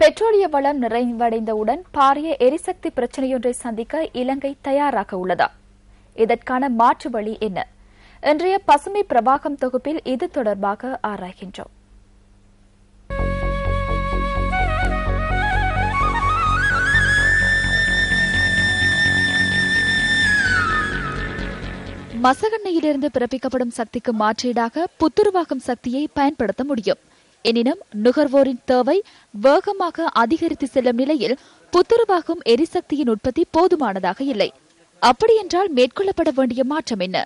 பெட்ரோலிய வளம் நிறைவடைந்தவுடன் பாரிய எரிசக்தி பிரச்சினையொன்றை சந்திக்க இலங்கை தயாராக உள்ளதா? இதற்கான மாற்று வழி என்ன? இன்றைய பசுமை பிரவாகம் தொகுப்பில் இது தொடர்பாக ஆராய்கின்றோம். மசகெண்ணெயிலிருந்து பிறப்பிக்கப்படும் சக்திக்கு மாற்றீடாக புத்துருவாகும் சக்தியை பயன்படுத்த முடியும். எனினும் நுகர்வோரின் தேவை வேகமாக அதிகரித்து செல்லும் நிலையில் புத்துருவாகும் எரிசக்தியின் உற்பத்தி போதுமானதாக இல்லை. அப்படியென்றால் மேற்கொள்ளப்பட வேண்டிய மாற்றம் என்ன?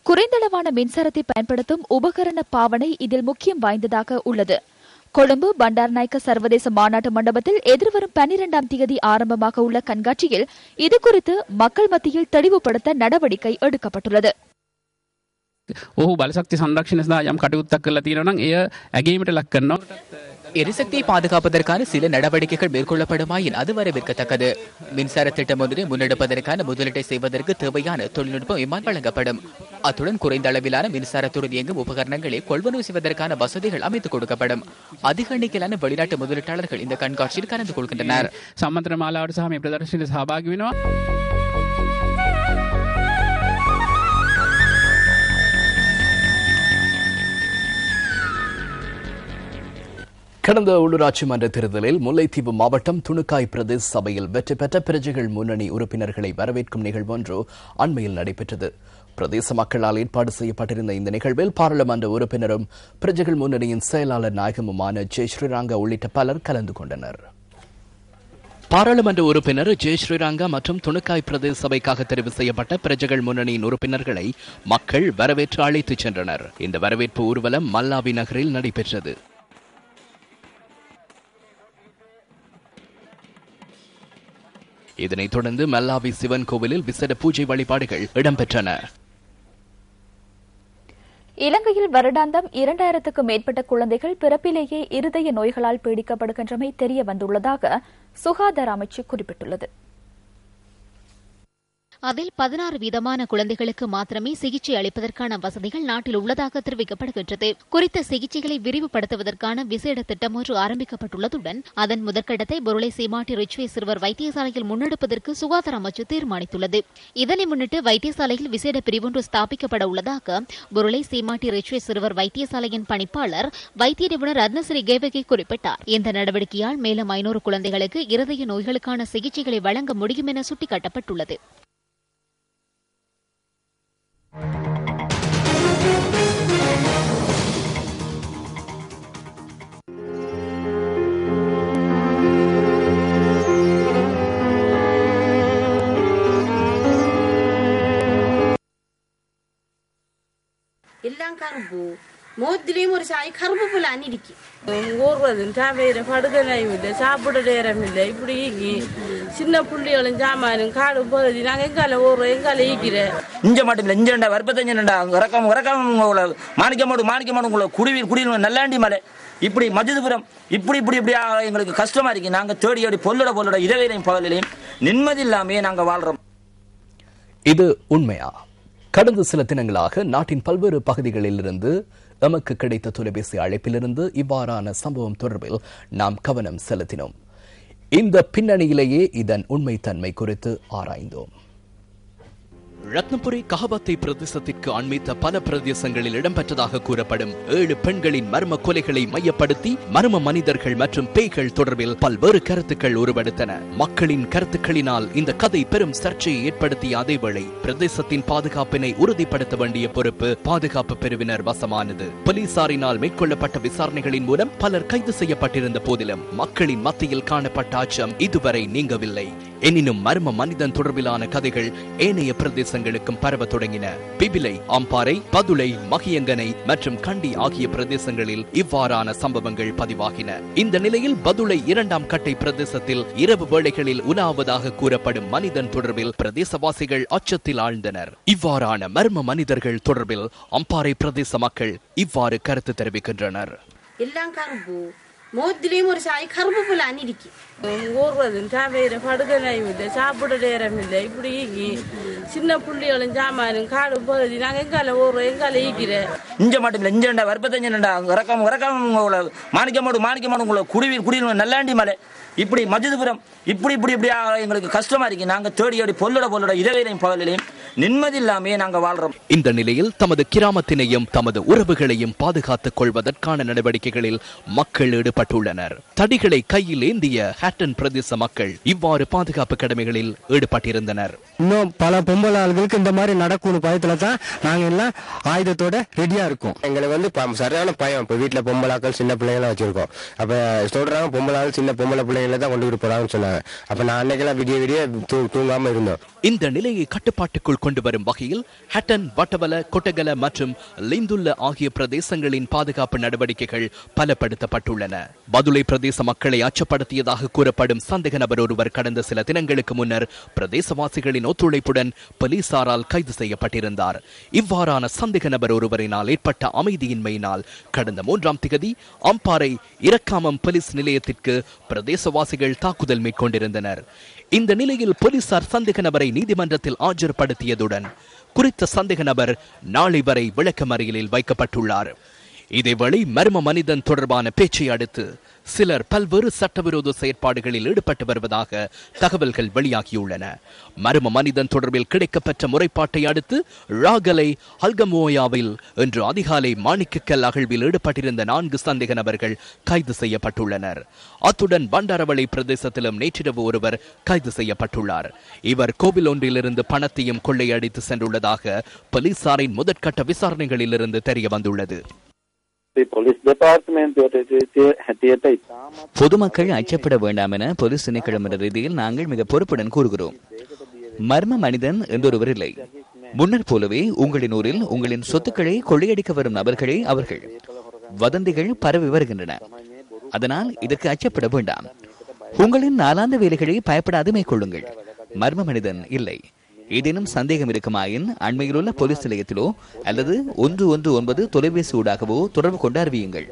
குறைந்தளவான மின்சாரத்தை பயன்படுத்தும் உபகரண பாவனை இதில் முக்கியம் வாய்ந்ததாக உள்ளது. கொழும்பு பண்டாரநாயக்க சர்வதேச மாநாட்டு மண்டபத்தில் எதிர்வரும் 12ஆம் தேதி ஆரம்பமாக உள்ள கண்காட்சியில் இதுகுறித்து மக்கள் மத்தியில் தெளிவுபடுத்த நடவடிக்கை எடுக்கப்பட்டுள்ளது. ඔහු බලශක්ති සංරක්ෂණ සඳහා යම් කටයුත්තක් කරලා තියෙනවා නම් එය ඇගීමට ලක් කරනවා. எரிசக்தியை பாதுகாப்பதற்கான சில நடவடிக்கைகள் மேற்கொள்ளப்படுமாயின் அது வரவேற்கத்தக்கது. மின்சார திட்டம் ஒன்றை முன்னெடுப்பதற்கான முதலீட்டை செய்வதற்கு தேவையான தொழில்நுட்பம் இம்மால் வழங்கப்படும். அத்துடன் குறைந்த அளவிலான மின்சாரத்துடன் இயங்கும் உபகரணங்களை கொள்வனவு செய்வதற்கான வசதிகள் அமைத்துக் கொடுக்கப்படும். அதிக எண்ணிக்கையிலான வெளிநாட்டு முதலீட்டாளர்கள் இந்த கண்காட்சியில் கலந்து கொள்கின்றனர். සම්මන්ත්‍රණ මාලාවට සහ මේ ප්‍රදර්ශනයට සහභාගී වෙනවා. கடந்த உள்ளூராட்சி மன்ற தேர்தலில் முல்லைத்தீவு மாவட்டம் துணுக்காய் பிரதேச சபையில் வெற்றி பெற்ற பிரஜைகள் முன்னணி உறுப்பினர்களை வரவேற்கும் நிகழ்வு ஒன்று அண்மையில் நடைபெற்றது. பிரதேச மக்களால் ஏற்பாடு செய்யப்பட்டிருந்த இந்த நிகழ்வில் பாராளுமன்ற உறுப்பினரும் பிரஜைகள் முன்னணியின் செயலாளர் நாயகமுமான ஜெய் ஸ்ரீரங்கா உள்ளிட்ட பலர் கலந்து கொண்டனர். பாராளுமன்ற உறுப்பினர் ஜெய் ஸ்ரீரங்கா மற்றும் துணுக்காய் பிரதேச சபைக்காக தெரிவு செய்யப்பட்ட பிரஜைகள் முன்னணியின் உறுப்பினர்களை மக்கள் வரவேற்று அழைத்துச் சென்றனர். இந்த வரவேற்பு ஊர்வலம் மல்லாவி நகரில் நடைபெற்றது. இதனைத் தொடர்ந்து மல்லாவி சிவன் கோவிலில் விசேட பூஜை வழிபாடுகள் இடம்பெற்றன. இலங்கையில் வருடாந்தம் 2000க்கும் மேற்பட்ட குழந்தைகள் பிறப்பிலேயே இருதய நோய்களால் பீடிக்கப்படுகின்றமை தெரிய வந்துள்ளதாக சுகாதார அமைச்சு குறிப்பிட்டுள்ளது. அதில் 16 வீதமான குழந்தைகளுக்கு மாத்திரமே சிகிச்சை அளிப்பதற்கான வசதிகள் நாட்டில் உள்ளதாக தெரிவிக்கப்படுகின்றது. குறித்த சிகிச்சைகளை விரிவுபடுத்துவதற்கான விசேட திட்டம் ஒன்று ஆரம்பிக்கப்பட்டுள்ளதுடன் அதன் முதற்கட்டத்தை பொருளை சீமாட்டி ரிச்வே சிறுவர் வைத்தியசாலையில் முன்னெடுப்பதற்கு சுகாதார அமைச்சு தீர்மானித்துள்ளது. இதனை முன்னிட்டு வைத்தியசாலையில் விசேட பிரிவொன்று ஸ்தாபிக்கப்பட உள்ளதாக பொருளை சீமாட்டி ரிச்வே சிறுவர் வைத்தியசாலையின் பணிப்பாளர் வைத்திய நிபுணர் ரத்னசிறி கேவகே குறிப்பிட்டார். இந்த நடவடிக்கையால் மேலும் 500 குழந்தைகளுக்கு இருதய நோய்களுக்கான சிகிச்சைகளை வழங்க முடியும் என சுட்டிக்காட்டப்பட்டுள்ளது. எல்லாம் கரும்பு மோத்திலையும் ஒரு சாய் கரும்பு போல அன்னிருக்கு ஓடுறது சாவையில படுக்கலையும் இல்லை சாப்பிட நேரம் இல்லை. இப்படி சின்ன புள்ளிகளும் சாமானும் காடு போகுது. நாங்கள் எங்கால ஓடுறோம் எங்கால ஈக்கிற இஞ்ச மாட்டோம் இஞ்ச 45 இறக்கம் மாணிக்கமாடு உங்களை குடியில் நல்லாண்டி மலை இப்படி மஜிதுபுரம் இப்படி எங்களுக்கு கஷ்டமா இருக்கு. நாங்க தேடி பொல்லோட இரவையிலையும் பகலிலையும் நிம்மதி இல்லாமே நாங்க வாழ்றோம். இது உண்மையா? கடந்த சில தினங்களாக நாட்டின் பல்வேறு பகுதிகளில் இருந்து நமக்கு கிடைத்த தொலைபேசி அழைப்பிலிருந்து இவ்வாறான சம்பவம் தொடர்பில் நாம் கவனம் செலுத்தினோம். இந்த பின்னணியிலேயே இதன் உண்மைத்தன்மை குறித்து ஆராய்ந்தோம். ரத்னபுரி கஹபத்தை பிரதேசத்திற்கு அண்மித்த பல பிரதேசங்களில் இடம்பெற்றதாக கூறப்படும் 7 பெண்களின் மர்ம கொலைகளை மையப்படுத்தி மர்ம மனிதர்கள் மற்றும் பேய்கள் தொடர்பில் பல்வேறு கருத்துக்கள் உருவெடுத்தன. மக்களின் கருத்துக்களினால் இந்த கதை பெரும் சர்ச்சையை ஏற்படுத்திய அதேவேளை பிரதேசத்தின் பாதுகாப்பினை உறுதிப்படுத்த வேண்டிய பொறுப்பு பாதுகாப்பு பிரிவினர் வசமானது. போலீசாரினால் மேற்கொள்ளப்பட்ட விசாரணைகளின் மூலம் பலர் கைது செய்யப்பட்டிருந்த போதிலும் மக்களின் மத்தியில் காணப்பட்ட அச்சம் இதுவரை நீங்கவில்லை. எனினும் மர்ம மனிதன் தொடர்பிலான கதைகள் ஏனைய பிரதேசங்களுக்கும் பரவ தொடங்கின. பிபிலை, அம்பாறை, பதுளை, மகியங்கனை மற்றும் கண்டி ஆகிய பிரதேசங்களில் இவ்வாறான சம்பவங்கள் பதிவாகின. இந்த நிலையில் பதுளை 2ஆம் கட்டை பிரதேசத்தில் இரவு வேளைகளில் உலாவதாக கூறப்படும் மனிதன் தொடர்பில் பிரதேசவாசிகள் அச்சத்தில் ஆழ்ந்தனர். இவ்வாறான மர்ம மனிதர்கள் தொடர்பில் அம்பாறை பிரதேச மக்கள் இவ்வாறு கருத்து தெரிவிக்கின்றனர். எல்லாம் கரும்பு முகத்திலேயும் ஒரு சாய் கருப்பு போல அணிடிக்கு ஓடுறது தேவையிற படுகலையும் இல்லை சாப்பிட நேரம் இல்லை இப்படி சின்ன புள்ளிகளும் சாமானும் காடு பகுதி நாங்கள் எங்கால ஓடுறோம் எங்கால ஈக்கிற இஞ்ச மட்டும் இல்லை இஞ்சண்டா வருப்பத்தஞ்சண்டா இறக்காம உங்களை மாணிக்க உங்களை குடியில் நல்லாண்டி மலை இப்படி மஜிதுபுரம் இப்படி எங்களுக்கு கஷ்டமா இருக்கு. நாங்க தேடி பொல்லட இரவையிலையும் பகலிலையும் நிம்மதி இல்லாமே நாங்க வாழ்றோம். இந்த நிலையில் தமது கிராமத்தினையும் தமது உறவுகளையும் பாதுகாத்துக் கொள்வதற்கான நடவடிக்கைகளில் மக்கள் ஈடுபட்டுள்ளனர். தடிகளை கையில் ஏந்திய ஹேட்டன் பிரதேச மக்கள் இவ்வாறு பாதுகாப்பு கடமைகளில் ஈடுபட்டிருந்தனர். இன்னும் பல பொம்பளை ஆளுகளுக்கு இந்த மாதிரி நடக்கும் பயத்துல தான் நாங்க எல்லாம் ஆயுதத்தோட ரெடியா இருக்கோம். எங்களுக்கு சரியான பயம். இப்ப வீட்டுல பொம்பளாக்கள் சின்ன பிள்ளைங்களா வச்சிருக்கோம். அப்ப சொல்றாங்க பொம்பளாக்கள் சின்ன பொம்பளை பிள்ளைங்களை தான் கொண்டு போறாங்கன்னு சொன்னாங்க. அப்ப நான் அன்னைக்கெல்லாம் விடிய தூங்காம இருந்தோம். இந்த நிலையை கட்டுப்பாட்டுக்குள் கொண்டு வரும் வகையில் ஹட்டன், வட்டவல, கொட்டகல மற்றும் லிந்துல்ல ஆகிய பிரதேசங்களின் பாதுகாப்பு நடவடிக்கைகள் பலப்படுத்தப்பட்டுள்ளன. பதுளை பிரதேச மக்களை அச்சப்படுத்தியதாக கூறப்படும் சந்தேக நபர் ஒருவர் கடந்த சில தினங்களுக்கு முன்னர் பிரதேசவாசிகளின் ஒத்துழைப்புடன் போலீசாரால் கைது செய்யப்பட்டிருந்தார். இவ்வாறான சந்தேக நபர் ஒருவரினால் ஏற்பட்ட அமைதியின்மையினால் கடந்த 3ஆம் திகதி அம்பாறை இரக்காமம் போலீஸ் நிலையத்திற்கு பிரதேசவாசிகள் தாக்குதல் மேற்கொண்டிருந்தனர். இந்த நிலையில் போலீசார் சந்தேக நபரை நீதிமன்றத்தில் ஆஜர்படுத்தியதுடன் குறித்த சந்தேக நபர் நாளை வரை விளக்கமறியலில் வைக்கப்பட்டுள்ளார். இதேவேளை மர்ம மனிதன் தொடர்பான பேச்சை அடுத்து சிலர் பல்வேறு சட்டவிரோத செயற்பாடுகளில் ஈடுபட்டு வருவதாக தகவல்கள் வெளியாகியுள்ளன. மர்ம மனிதன் தொடர்பில் கிடைக்கப்பெற்ற முறைப்பாட்டை அடுத்து ராகலை ஹல்கமோயாவில் இன்று அதிகாலை மாணிக்கக்கல் அகழ்வில் ஈடுபட்டிருந்த 4 சந்தேக நபர்கள் கைது செய்யப்பட்டுள்ளனர். அத்துடன் பண்டாரவளை பிரதேசத்திலும் நேற்றிரவு ஒருவர் கைது செய்யப்பட்டுள்ளார். இவர் கோவில் ஒன்றிலிருந்து பணத்தையும் கொள்ளையடித்து சென்றுள்ளதாக போலீசாரின் முதற்கட்ட விசாரணைகளிலிருந்து தெரிய வந்துள்ளது. பொதுமக்கள் அச்சப்பட வேண்டாம் என போலீஸ் திணைக்களம் என்ற ரீதியில் நாங்கள் மிக பொறுப்புடன் கூறுகிறோம். மர்ம மனிதன் என்றொருவர் இல்லை. முன்னர் போலவே உங்களின் ஊரில் உங்களின் சொத்துக்களை கொள்ளையடிக்க வரும் நபர்களே அவர்கள். வதந்திகள் பரவி வருகின்றன. அதனால் இதற்கு அச்சப்பட வேண்டாம். உங்களின் நாளாந்த வேலைகளை பயப்படாது மேற்கொள்ளுங்கள். மர்ம மனிதன் இல்லை. ஏதேனும் சந்தேகம் இருக்குமாயின் அண்மையில் உள்ள போலீஸ் நிலையத்திலோ அல்லது 119 தொலைபேசி ஊடாகவோ தொடர்பு கொண்டு அறிவியுங்கள்.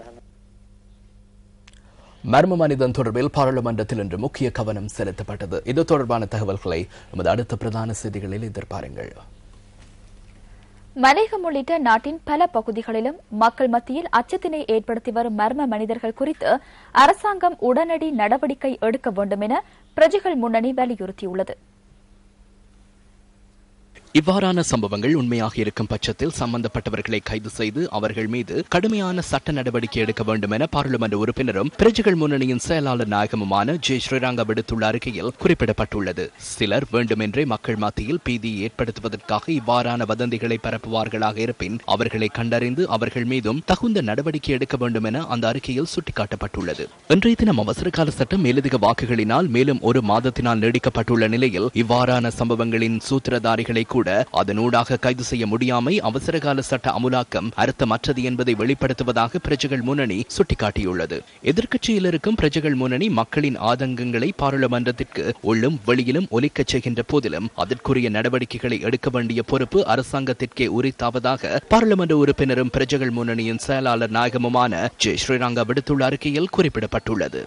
மர்ம மனிதன் தொடர்பில் பாராளுமன்றத்தில் இன்று முக்கிய கவனம் செலுத்தப்பட்டது. இது தொடர்பான தகவல்களை நமது அடுத்த பிரதான செய்திகளில் எதிர்பாருங்கள். மலையகம் உள்ளிட்ட நாட்டின் பல பகுதிகளிலும் மக்கள் மத்தியில் அச்சத்தினை ஏற்படுத்தி வரும் மர்ம மனிதர்கள் குறித்து அரசாங்கம் உடனடி நடவடிக்கை எடுக்க வேண்டும் என பிரஜைகள் முன்னணி வலியுறுத்தியுள்ளது. இவ்வாறான சம்பவங்கள் உண்மையாக இருக்கும் பட்சத்தில் சம்பந்தப்பட்டவர்களை கைது செய்து அவர்கள் மீது கடுமையான சட்ட நடவடிக்கை எடுக்க வேண்டும் என பாராளுமன்ற உறுப்பினரும் பிரஜைகள் முன்னணியின் செயலாளர் நாயகமுமான ஜே ஸ்ரீரங்கா விடுத்துள்ள அறிக்கையில் குறிப்பிடப்பட்டுள்ளது. சிலர் வேண்டுமென்றே மக்கள் மத்தியில் பீதியை ஏற்படுத்துவதற்காக இவ்வாறான வதந்திகளை பரப்புவார்களாக இருப்பின் அவர்களை கண்டறிந்து அவர்கள் மீதும் தகுந்த நடவடிக்கை எடுக்க வேண்டும் என அந்த அறிக்கையில் சுட்டிக்காட்டப்பட்டுள்ளது. இன்றைய தினம் அவசர கால சட்டம் மேலதிக வாக்குகளினால் மேலும் 1 மாதத்தினால் நீடிக்கப்பட்டுள்ள நிலையில் இவ்வாறான சம்பவங்களின் சூத்திரதாரிகளை கூட அதனூடாக கைது செய்ய முடியாமை அவசரகால சட்ட அமுலாக்கம் அர்த்தமற்றது என்பதை வெளிப்படுத்துவதாக பிரஜைகள் முன்னணி சுட்டிக்காட்டியுள்ளது. எதிர்க்கட்சியில் இருக்கும் பிரஜைகள் முன்னணி மக்களின் ஆதங்கங்களை பாராளுமன்றத்திற்கு உள்ளும் வெளியிலும் ஒலிக்கச் செய்கின்ற போதிலும் அதற்குரிய நடவடிக்கைகளை எடுக்க வேண்டிய பொறுப்பு அரசாங்கத்திற்கே உரித்தாவதாக பாராளுமன்ற உறுப்பினரும் பிரஜைகள் முன்னணியின் செயலாளர் நாயகமுமான ஜே ஸ்ரீரங்கா விடுத்துள்ள அறிக்கையில் குறிப்பிடப்பட்டுள்ளது.